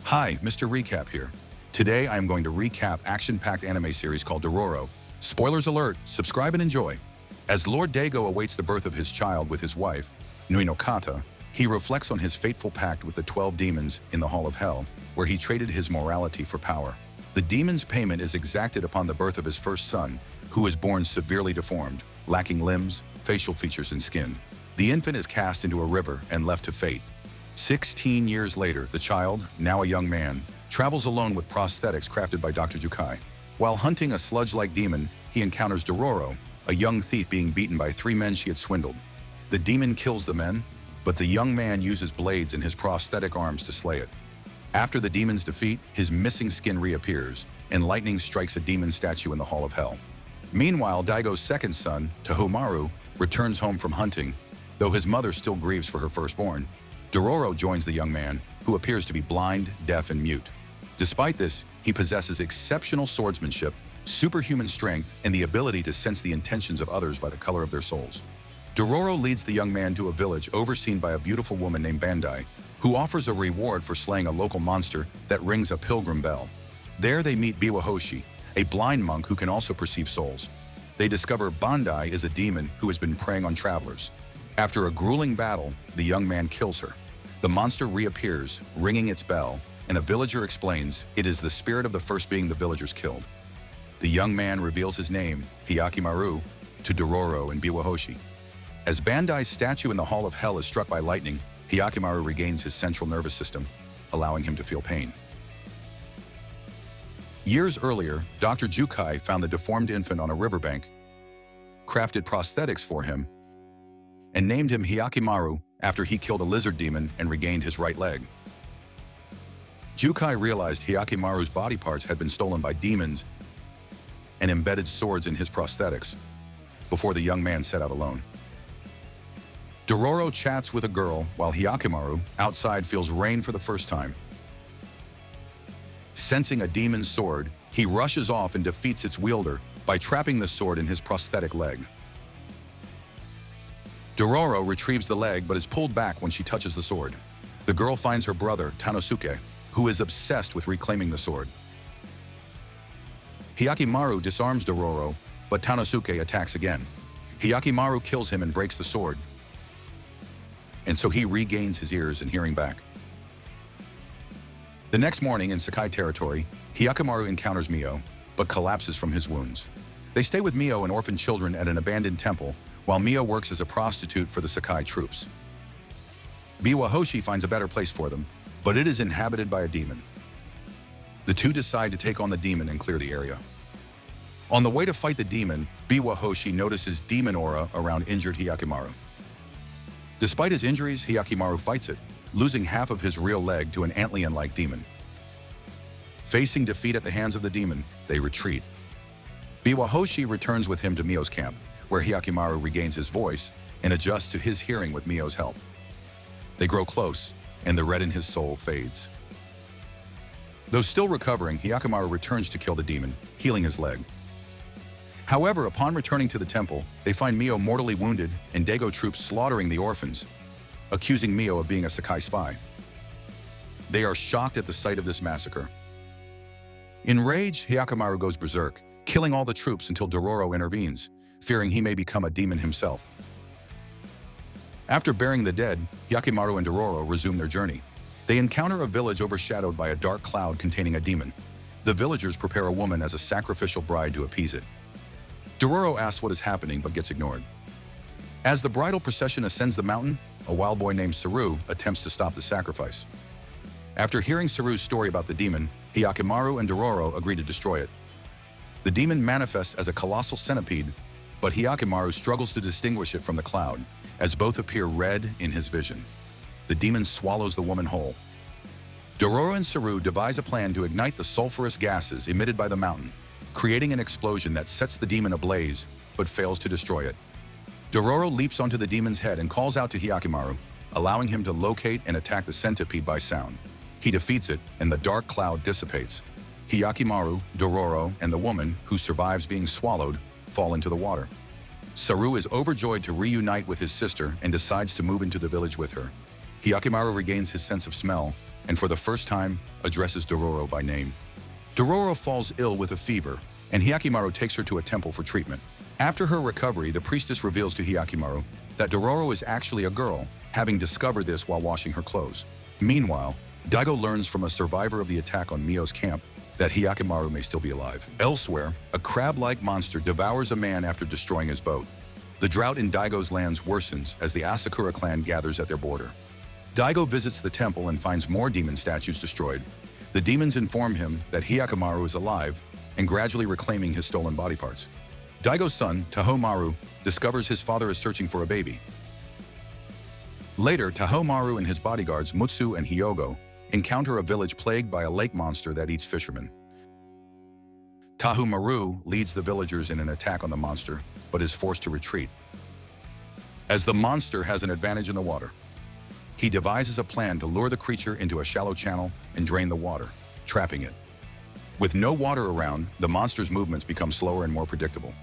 Hi, Mr. Recap here. Today I am going to recap action-packed anime series called Dororo. Spoilers alert, subscribe and enjoy. As Lord Dago awaits the birth of his child with his wife, Nui no Kata, he reflects on his fateful pact with the 12 demons in the Hall of Hell, where he traded his morality for power. The demon's payment is exacted upon the birth of his first son, who is born severely deformed, lacking limbs, facial features, and skin. The infant is cast into a river and left to fate. 16 years later, the child, now a young man, travels alone with prosthetics crafted by Dr. Jukai. While hunting a sludge-like demon, he encounters Dororo, a young thief being beaten by 3 men she had swindled. The demon kills the men, but the young man uses blades in his prosthetic arms to slay it. After the demon's defeat, his missing skin reappears, and lightning strikes a demon statue in the Hall of Hell. Meanwhile, Daigo's second son, Hyakkimaru, returns home from hunting, though his mother still grieves for her firstborn. Dororo joins the young man, who appears to be blind, deaf, and mute. Despite this, he possesses exceptional swordsmanship, superhuman strength, and the ability to sense the intentions of others by the color of their souls. Dororo leads the young man to a village overseen by a beautiful woman named Bandai, who offers a reward for slaying a local monster that rings a pilgrim bell. There they meet Biwahoshi, a blind monk who can also perceive souls. They discover Bandai is a demon who has been preying on travelers. After a grueling battle, the young man kills her. The monster reappears, ringing its bell, and a villager explains it is the spirit of the first being the villagers killed. The young man reveals his name, Hyakkimaru, to Dororo and Biwahoshi. As Bandai's statue in the Hall of Hell is struck by lightning, Hyakkimaru regains his central nervous system, allowing him to feel pain. Years earlier, Dr. Jukai found the deformed infant on a riverbank, crafted prosthetics for him, and named him Hyakkimaru after he killed a lizard demon and regained his right leg. Jukai realized Hyakkimaru's body parts had been stolen by demons and embedded swords in his prosthetics before the young man set out alone. Dororo chats with a girl while Hyakkimaru, outside, feels rain for the first time. Sensing a demon's sword, he rushes off and defeats its wielder by trapping the sword in his prosthetic leg. Dororo retrieves the leg but is pulled back when she touches the sword. The girl finds her brother, Tanosuke, who is obsessed with reclaiming the sword. Hyakkimaru disarms Dororo, but Tanosuke attacks again. Hyakkimaru kills him and breaks the sword, and so he regains his ears and hearing back. The next morning in Sakai territory, Hyakkimaru encounters Mio, but collapses from his wounds. They stay with Mio and orphan children at an abandoned temple, while Mio works as a prostitute for the Sakai troops. Biwahoshi finds a better place for them, but it is inhabited by a demon. The two decide to take on the demon and clear the area. On the way to fight the demon, Biwahoshi notices demon aura around injured Hyakkimaru. Despite his injuries, Hyakkimaru fights it, losing half of his real leg to an antlion-like demon. Facing defeat at the hands of the demon, they retreat. Biwahoshi returns with him to Mio's camp, where Hyakkimaru regains his voice and adjusts to his hearing with Mio's help. They grow close, and the red in his soul fades. Though still recovering, Hyakkimaru returns to kill the demon, healing his leg. However, upon returning to the temple, they find Mio mortally wounded and Dago troops slaughtering the orphans, accusing Mio of being a Sakai spy. They are shocked at the sight of this massacre. Enraged, Hyakkimaru goes berserk, killing all the troops until Dororo intervenes, fearing he may become a demon himself. After burying the dead, Hyakkimaru and Dororo resume their journey. They encounter a village overshadowed by a dark cloud containing a demon. The villagers prepare a woman as a sacrificial bride to appease it. Dororo asks what is happening but gets ignored. As the bridal procession ascends the mountain, a wild boy named Saru attempts to stop the sacrifice. After hearing Saru's story about the demon, Hyakkimaru and Dororo agree to destroy it. The demon manifests as a colossal centipede, but Hyakkimaru struggles to distinguish it from the cloud, as both appear red in his vision. The demon swallows the woman whole. Dororo and Saru devise a plan to ignite the sulfurous gases emitted by the mountain, creating an explosion that sets the demon ablaze, but fails to destroy it. Dororo leaps onto the demon's head and calls out to Hyakkimaru, allowing him to locate and attack the centipede by sound. He defeats it, and the dark cloud dissipates. Hyakkimaru, Dororo, and the woman, who survives being swallowed, fall into the water. Saru is overjoyed to reunite with his sister and decides to move into the village with her. Hyakkimaru regains his sense of smell, and for the first time, addresses Dororo by name. Dororo falls ill with a fever, and Hyakkimaru takes her to a temple for treatment. After her recovery, the priestess reveals to Hyakkimaru that Dororo is actually a girl, having discovered this while washing her clothes. Meanwhile, Daigo learns from a survivor of the attack on Mio's camp that Hyakkimaru may still be alive. Elsewhere, a crab-like monster devours a man after destroying his boat. The drought in Daigo's lands worsens as the Asakura clan gathers at their border. Daigo visits the temple and finds more demon statues destroyed. The demons inform him that Hyakkimaru is alive and gradually reclaiming his stolen body parts. Daigo's son, Tahomaru, discovers his father is searching for a baby. Later, Tahomaru and his bodyguards, Mutsu and Hyogo, encounter a village plagued by a lake monster that eats fishermen. Tahomaru leads the villagers in an attack on the monster, but is forced to retreat, as the monster has an advantage in the water. He devises a plan to lure the creature into a shallow channel and drain the water, trapping it. With no water around, the monster's movements become slower and more predictable.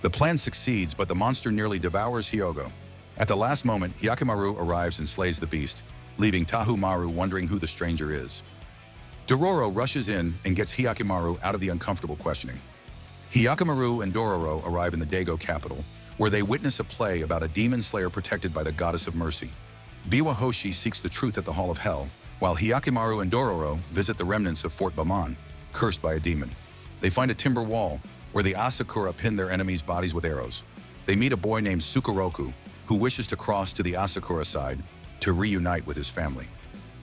The plan succeeds, but the monster nearly devours Hyogo. At the last moment, Hyakkimaru arrives and slays the beast, leaving Tahomaru wondering who the stranger is. Dororo rushes in and gets Hyakkimaru out of the uncomfortable questioning. Hyakkimaru and Dororo arrive in the Daigo capital, where they witness a play about a demon slayer protected by the goddess of mercy. Biwa Hoshi seeks the truth at the Hall of Hell, while Hyakkimaru and Dororo visit the remnants of Fort Baman, cursed by a demon. They find a timber wall, where the Asakura pin their enemies' bodies with arrows. They meet a boy named Sukaroku, who wishes to cross to the Asakura side to reunite with his family.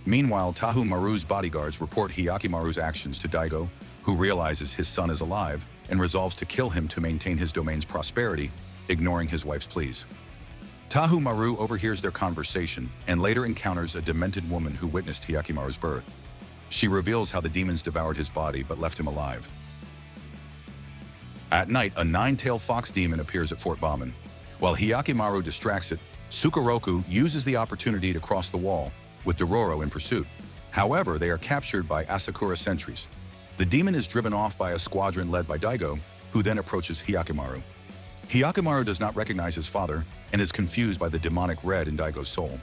Meanwhile, Tahomaru's bodyguards report Hyakkimaru's actions to Daigo, who realizes his son is alive and resolves to kill him to maintain his domain's prosperity, ignoring his wife's pleas. Tahomaru overhears their conversation and later encounters a demented woman who witnessed Hyakkimaru's birth. She reveals how the demons devoured his body but left him alive. At night, a nine-tailed fox demon appears at Fort Baman. While Hyakkimaru distracts it, Sukaroku uses the opportunity to cross the wall, with Dororo in pursuit. However, they are captured by Asakura sentries. The demon is driven off by a squadron led by Daigo, who then approaches Hyakkimaru. Hyakkimaru does not recognize his father and is confused by the demonic red in Daigo's soul.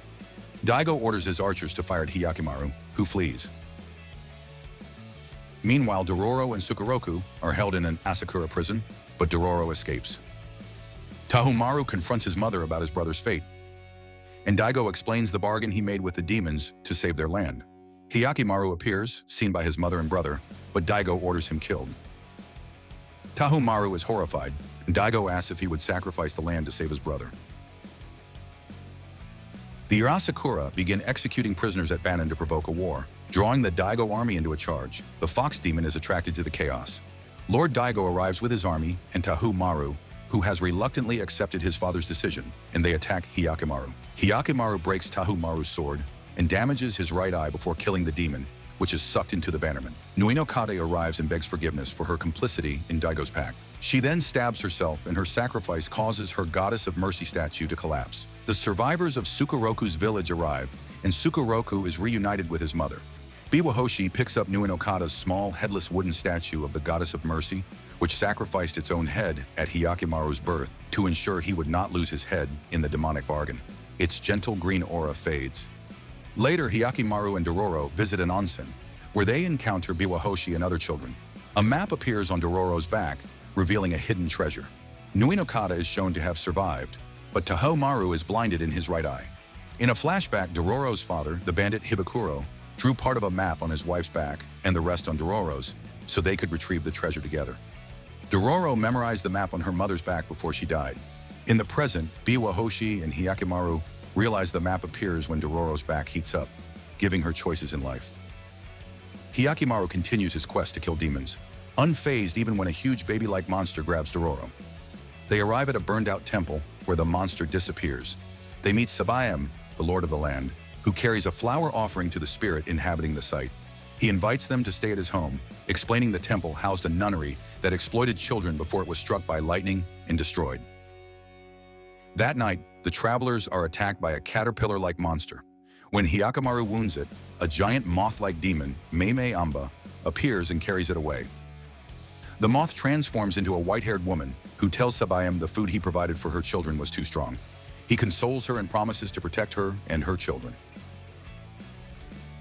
Daigo orders his archers to fire at Hyakkimaru, who flees. Meanwhile, Dororo and Sukaroku are held in an Asakura prison, but Dororo escapes. Tahomaru confronts his mother about his brother's fate, and Daigo explains the bargain he made with the demons to save their land. Hyakkimaru appears, seen by his mother and brother, but Daigo orders him killed. Tahomaru is horrified, and Daigo asks if he would sacrifice the land to save his brother. The Asakura begin executing prisoners at Banan to provoke a war, drawing the Daigo army into a charge. The fox demon is attracted to the chaos. Lord Daigo arrives with his army and Tahomaru, who has reluctantly accepted his father's decision, and they attack Hyakkimaru. Hyakkimaru breaks Tahomaru's sword and damages his right eye before killing the demon, which is sucked into the bannerman. Nui no Kade arrives and begs forgiveness for her complicity in Daigo's pact. She then stabs herself, and her sacrifice causes her goddess of mercy statue to collapse. The survivors of Sukaroku's village arrive, and Sukaroku is reunited with his mother. Biwa Hoshi picks up Nui no Kada's small, headless wooden statue of the goddess of mercy, which sacrificed its own head at Hyakkimaru's birth to ensure he would not lose his head in the demonic bargain. Its gentle green aura fades. Later, Hyakkimaru and Dororo visit an onsen, where they encounter Biwa Hoshi and other children. A map appears on Dororo's back, revealing a hidden treasure. Nui no Kada is shown to have survived, but Tahomaru is blinded in his right eye. In a flashback, Dororo's father, the bandit Hibikuro, drew part of a map on his wife's back and the rest on Dororo's, so they could retrieve the treasure together. Dororo memorized the map on her mother's back before she died. In the present, Biwa Hoshi and Hyakkimaru realize the map appears when Dororo's back heats up, giving her choices in life. Hyakkimaru continues his quest to kill demons, unfazed even when a huge baby-like monster grabs Dororo. They arrive at a burned-out temple where the monster disappears. They meet Sabayam, the lord of the land, who carries a flower offering to the spirit inhabiting the site. He invites them to stay at his home, explaining the temple housed a nunnery that exploited children before it was struck by lightning and destroyed. That night, the travelers are attacked by a caterpillar-like monster. When Hyakkimaru wounds it, a giant moth-like demon, Meimei Amba, appears and carries it away. The moth transforms into a white-haired woman who tells Sabayam the food he provided for her children was too strong. He consoles her and promises to protect her and her children.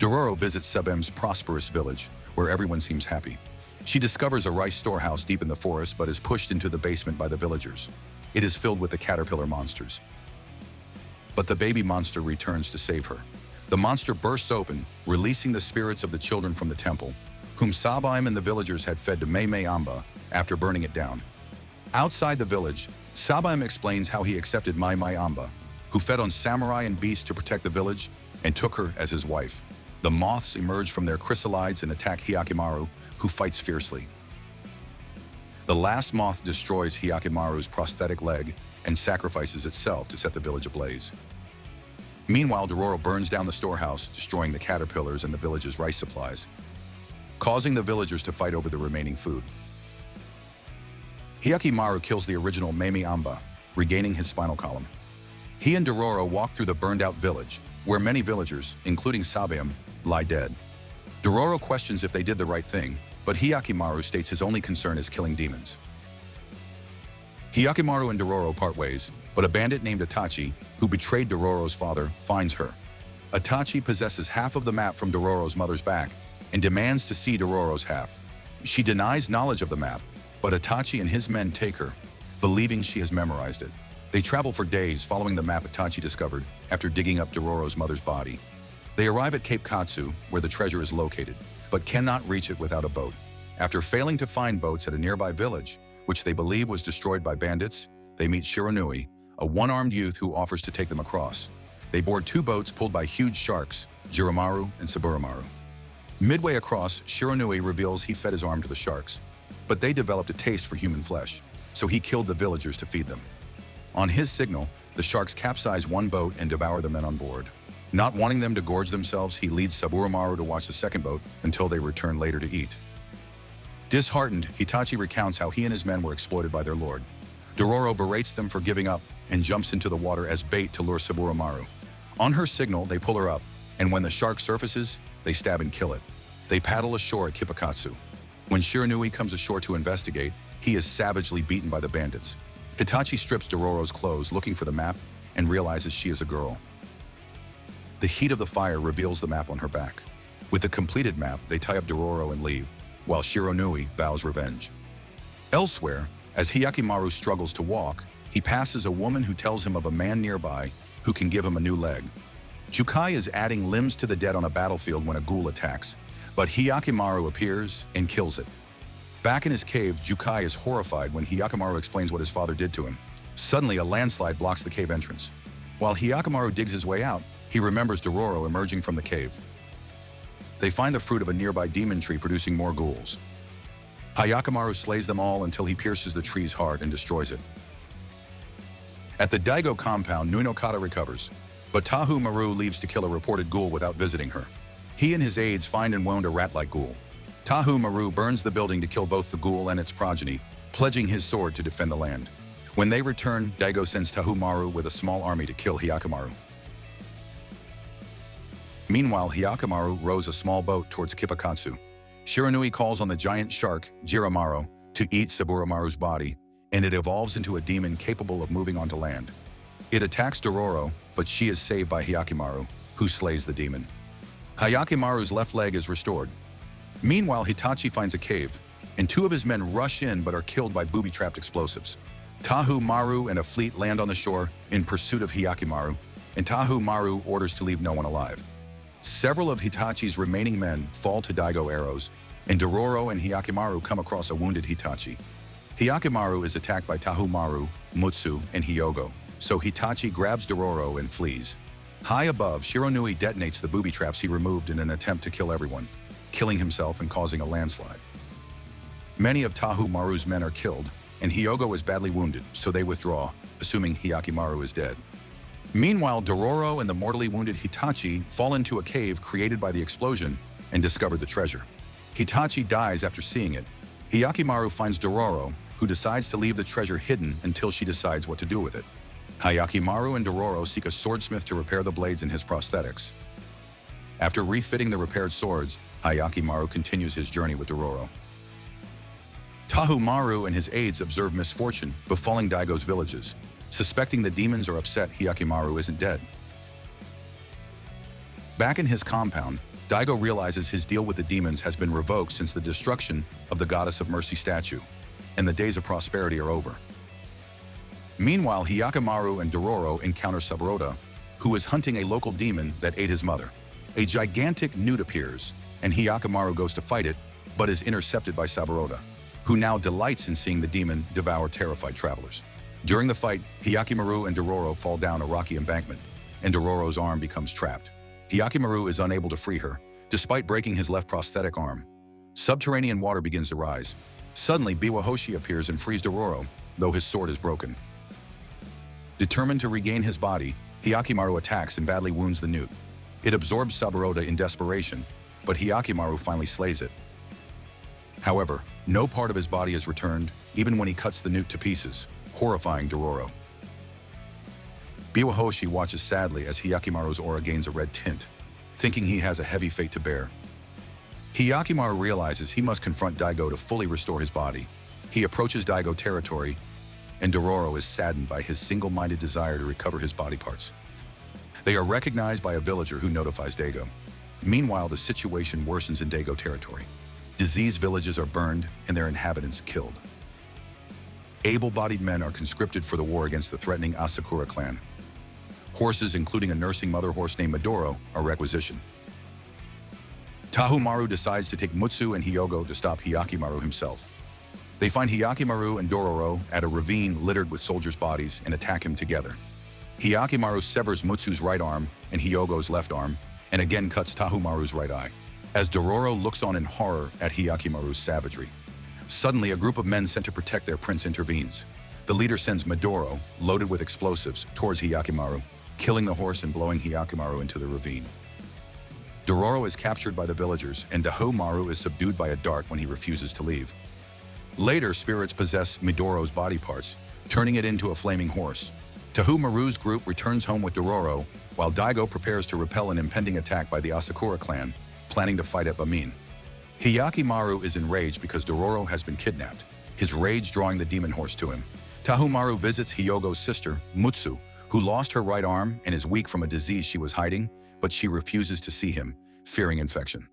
Dororo visits Sebem's prosperous village, where everyone seems happy. She discovers a rice storehouse deep in the forest but is pushed into the basement by the villagers. It is filled with the caterpillar monsters. But the baby monster returns to save her. The monster bursts open, releasing the spirits of the children from the temple, whom Sabime and the villagers had fed to Mei Amba after burning it down. Outside the village, Sabime explains how he accepted Mai Amba, who fed on samurai and beasts to protect the village, and took her as his wife. The moths emerge from their chrysalides and attack Hyakkimaru, who fights fiercely. The last moth destroys Hyakkimaru's prosthetic leg and sacrifices itself to set the village ablaze. Meanwhile, Dororo burns down the storehouse, destroying the caterpillars and the village's rice supplies, causing the villagers to fight over the remaining food. Hyakkimaru kills the original Mei Amba, regaining his spinal column. He and Dororo walk through the burned-out village, where many villagers, including Sabime, lie dead. Dororo questions if they did the right thing, but Hyakkimaru states his only concern is killing demons. Hyakkimaru and Dororo part ways, but a bandit named Itachi, who betrayed Dororo's father, finds her. Itachi possesses half of the map from Dororo's mother's back and demands to see Dororo's half. She denies knowledge of the map, but Itachi and his men take her, believing she has memorized it. They travel for days following the map Itachi discovered after digging up Dororo's mother's body. They arrive at Cape Katsu, where the treasure is located, but cannot reach it without a boat. After failing to find boats at a nearby village, which they believe was destroyed by bandits, they meet Shiranui, a one-armed youth who offers to take them across. They board two boats pulled by huge sharks, Jiromaru and Saburamaru. Midway across, Shiranui reveals he fed his arm to the sharks, but they developed a taste for human flesh, so he killed the villagers to feed them. On his signal, the sharks capsize one boat and devour the men on board. Not wanting them to gorge themselves, he leads Saburamaru to watch the second boat until they return later to eat. Disheartened, Hitachi recounts how he and his men were exploited by their lord. Dororo berates them for giving up and jumps into the water as bait to lure Saburamaru. On her signal, they pull her up, and when the shark surfaces, they stab and kill it. They paddle ashore at Kipakatsu. When Shiranui comes ashore to investigate, he is savagely beaten by the bandits. Hitachi strips Dororo's clothes looking for the map and realizes she is a girl. The heat of the fire reveals the map on her back. With the completed map, they tie up Dororo and leave, while Shiranui vows revenge. Elsewhere, as Hyakkimaru struggles to walk, he passes a woman who tells him of a man nearby who can give him a new leg. Jukai is adding limbs to the dead on a battlefield when a ghoul attacks, but Hyakkimaru appears and kills it. Back in his cave, Jukai is horrified when Hyakkimaru explains what his father did to him. Suddenly, a landslide blocks the cave entrance. While Hyakkimaru digs his way out, he remembers Dororo emerging from the cave. They find the fruit of a nearby demon tree producing more ghouls. Hyakkimaru slays them all until he pierces the tree's heart and destroys it. At the Daigo compound, Nunokata recovers, but Tahu Maru leaves to kill a reported ghoul without visiting her. He and his aides find and wound a rat-like ghoul. Tahu Maru burns the building to kill both the ghoul and its progeny, pledging his sword to defend the land. When they return, Daigo sends Tahu Maru with a small army to kill Hyakkimaru. Meanwhile, Hyakkimaru rows a small boat towards Kipakatsu. Shiranui calls on the giant shark, Jiromaru, to eat Saburamaru's body, and it evolves into a demon capable of moving onto land. It attacks Dororo, but she is saved by Hyakkimaru, who slays the demon. Hyakkimaru's left leg is restored. Meanwhile, Hitachi finds a cave, and two of his men rush in but are killed by booby-trapped explosives. Tahu Maru and a fleet land on the shore in pursuit of Hyakkimaru, and Tahu Maru orders to leave no one alive. Several of Hitachi's remaining men fall to Daigo arrows, and Dororo and Hyakkimaru come across a wounded Hitachi. Hyakkimaru is attacked by Tahu Maru, Mutsu, and Hyogo, so Hitachi grabs Dororo and flees. High above, Shiranui detonates the booby traps he removed in an attempt to kill everyone, killing himself and causing a landslide. Many of Tahu Maru's men are killed, and Hyogo is badly wounded, so they withdraw, assuming Hyakkimaru is dead. Meanwhile, Dororo and the mortally wounded Hitachi fall into a cave created by the explosion and discover the treasure. Hitachi dies after seeing it. Hyakkimaru finds Dororo, who decides to leave the treasure hidden until she decides what to do with it. Hyakkimaru and Dororo seek a swordsmith to repair the blades in his prosthetics. After refitting the repaired swords, Hyakkimaru continues his journey with Dororo. Tahu Maru and his aides observe misfortune befalling Daigo's villages. Suspecting the demons are upset Hyakkimaru isn't dead. Back in his compound, Daigo realizes his deal with the demons has been revoked since the destruction of the Goddess of Mercy statue, and the days of prosperity are over. Meanwhile, Hyakkimaru and Dororo encounter Saburota, who is hunting a local demon that ate his mother. A gigantic newt appears, and Hyakkimaru goes to fight it, but is intercepted by Saburota, who now delights in seeing the demon devour terrified travelers. During the fight, Hyakkimaru and Dororo fall down a rocky embankment, and Dororo's arm becomes trapped. Hyakkimaru is unable to free her, despite breaking his left prosthetic arm. Subterranean water begins to rise. Suddenly, Biwahoshi appears and frees Dororo, though his sword is broken. Determined to regain his body, Hyakkimaru attacks and badly wounds the newt. It absorbs Saburota in desperation, but Hyakkimaru finally slays it. However, no part of his body is returned, even when he cuts the newt to pieces, horrifying Dororo. Biwahoshi watches sadly as Hyakkimaru's aura gains a red tint, thinking he has a heavy fate to bear. Hyakkimaru realizes he must confront Daigo to fully restore his body. He approaches Daigo territory, and Dororo is saddened by his single-minded desire to recover his body parts. They are recognized by a villager who notifies Daigo. Meanwhile, the situation worsens in Daigo territory. Diseased villages are burned and their inhabitants killed. Able-bodied men are conscripted for the war against the threatening Asakura clan. Horses, including a nursing mother horse named Midoro, are requisitioned. Tahumaru decides to take Mutsu and Hyogo to stop Hyakkimaru himself. They find Hyakkimaru and Dororo at a ravine littered with soldiers' bodies and attack him together. Hyakkimaru severs Mutsu's right arm and Hyogo's left arm, and again cuts Tahumaru's right eye, as Dororo looks on in horror at Hyakkimaru's savagery. Suddenly, a group of men sent to protect their prince intervenes. The leader sends Midoro, loaded with explosives, towards Hyakkimaru, killing the horse and blowing Hyakkimaru into the ravine. Dororo is captured by the villagers, and Tahumaru is subdued by a dart when he refuses to leave. Later, spirits possess Midoro's body parts, turning it into a flaming horse. Tahumaru's group returns home with Dororo, while Daigo prepares to repel an impending attack by the Asakura clan, planning to fight at Bamin. Hyakkimaru is enraged because Dororo has been kidnapped, his rage drawing the demon horse to him. Tahumaru visits Hyogo's sister, Mutsu, who lost her right arm and is weak from a disease she was hiding, but she refuses to see him, fearing infection.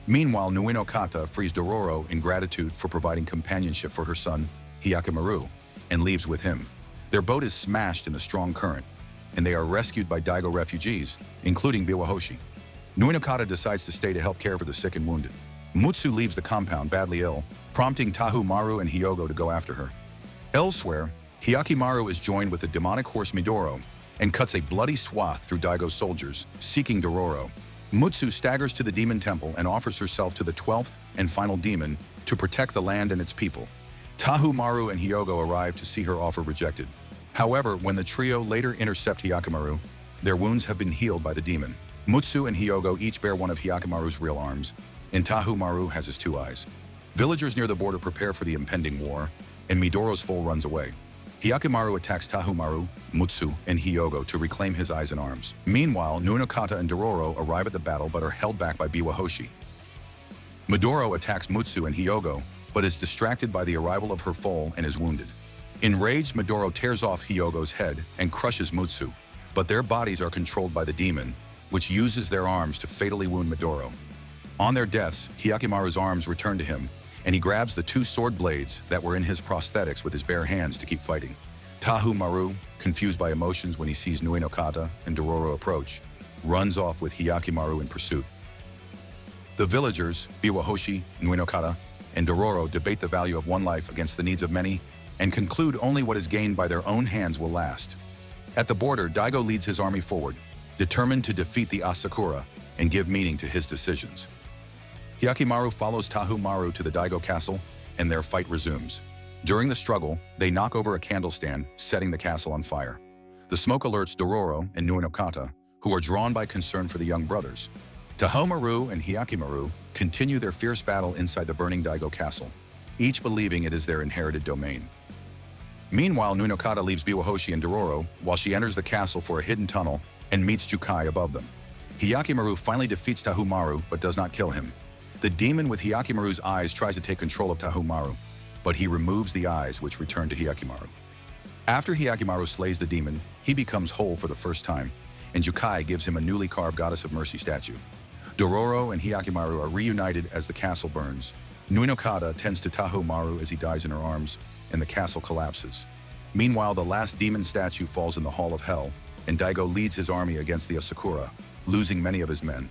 Meanwhile, Nuinokata frees Dororo in gratitude for providing companionship for her son, Hyakkimaru, and leaves with him. Their boat is smashed in the strong current, and they are rescued by Daigo refugees, including Biwahoshi. Nuinokata decides to stay to help care for the sick and wounded. Mutsu leaves the compound badly ill, prompting Tahumaru and Hyogo to go after her. Elsewhere, Hyakkimaru is joined with the demonic horse Midoro and cuts a bloody swath through Daigo's soldiers, seeking Dororo. Mutsu staggers to the demon temple and offers herself to the 12th and final demon to protect the land and its people. Tahumaru and Hyogo arrive to see her offer rejected. However, when the trio later intercept Hyakkimaru, their wounds have been healed by the demon. Mutsu and Hyogo each bear one of Hyakkimaru's real arms, and Tahumaru has his 2 eyes. Villagers near the border prepare for the impending war, and Midoro's foal runs away. Hyakkimaru attacks Tahumaru, Mutsu, and Hyogo to reclaim his eyes and arms. Meanwhile, Nuinokata and Dororo arrive at the battle but are held back by Biwahoshi. Midoro attacks Mutsu and Hyogo, but is distracted by the arrival of her foal and is wounded. Enraged, Midoro tears off Hyogo's head and crushes Mutsu, but their bodies are controlled by the demon, which uses their arms to fatally wound Midoro. On their deaths, Hyakkimaru's arms return to him, and he grabs the 2 sword blades that were in his prosthetics with his bare hands to keep fighting. Tahumaru, confused by emotions when he sees Nuinokata and Dororo approach, runs off with Hyakkimaru in pursuit. The villagers, Biwahoshi, Nuinokata, and Dororo debate the value of one life against the needs of many and conclude only what is gained by their own hands will last. At the border, Daigo leads his army forward, determined to defeat the Asakura and give meaning to his decisions. Hyakkimaru follows Tahumaru to the Daigo castle, and their fight resumes. During the struggle, they knock over a candle stand, setting the castle on fire. The smoke alerts Dororo and Nuinokata, who are drawn by concern for the young brothers. Tahumaru and Hyakkimaru continue their fierce battle inside the burning Daigo castle, each believing it is their inherited domain. Meanwhile, Nuinokata leaves Biwahoshi and Dororo while she enters the castle for a hidden tunnel and meets Jukai above them. Hyakkimaru finally defeats Tahumaru but does not kill him. The demon with Hyakkimaru's eyes tries to take control of Tahumaru, but he removes the eyes, which return to Hyakkimaru. After Hyakkimaru slays the demon, he becomes whole for the first time, and Jukai gives him a newly carved Goddess of Mercy statue. Dororo and Hyakkimaru are reunited as the castle burns. Nuinokata tends to Taho Maru as he dies in her arms, and the castle collapses. Meanwhile, the last demon statue falls in the Hall of Hell, and Daigo leads his army against the Asakura, losing many of his men.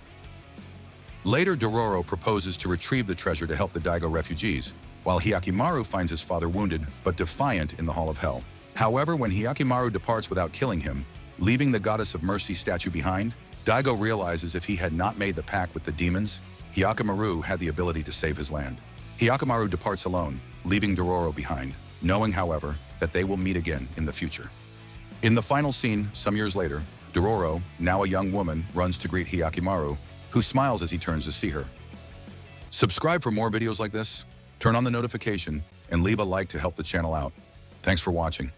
Later, Dororo proposes to retrieve the treasure to help the Daigo refugees, while Hyakkimaru finds his father wounded but defiant in the Hall of Hell. However, when Hyakkimaru departs without killing him, leaving the Goddess of Mercy statue behind, Daigo realizes if he had not made the pact with the demons, Hyakkimaru had the ability to save his land. Hyakkimaru departs alone, leaving Dororo behind, knowing, however, that they will meet again in the future. In the final scene, some years later, Dororo, now a young woman, runs to greet Hyakkimaru, who smiles as he turns to see her. Subscribe for more videos like this, turn on the notification, and leave a like to help the channel out. Thanks for watching.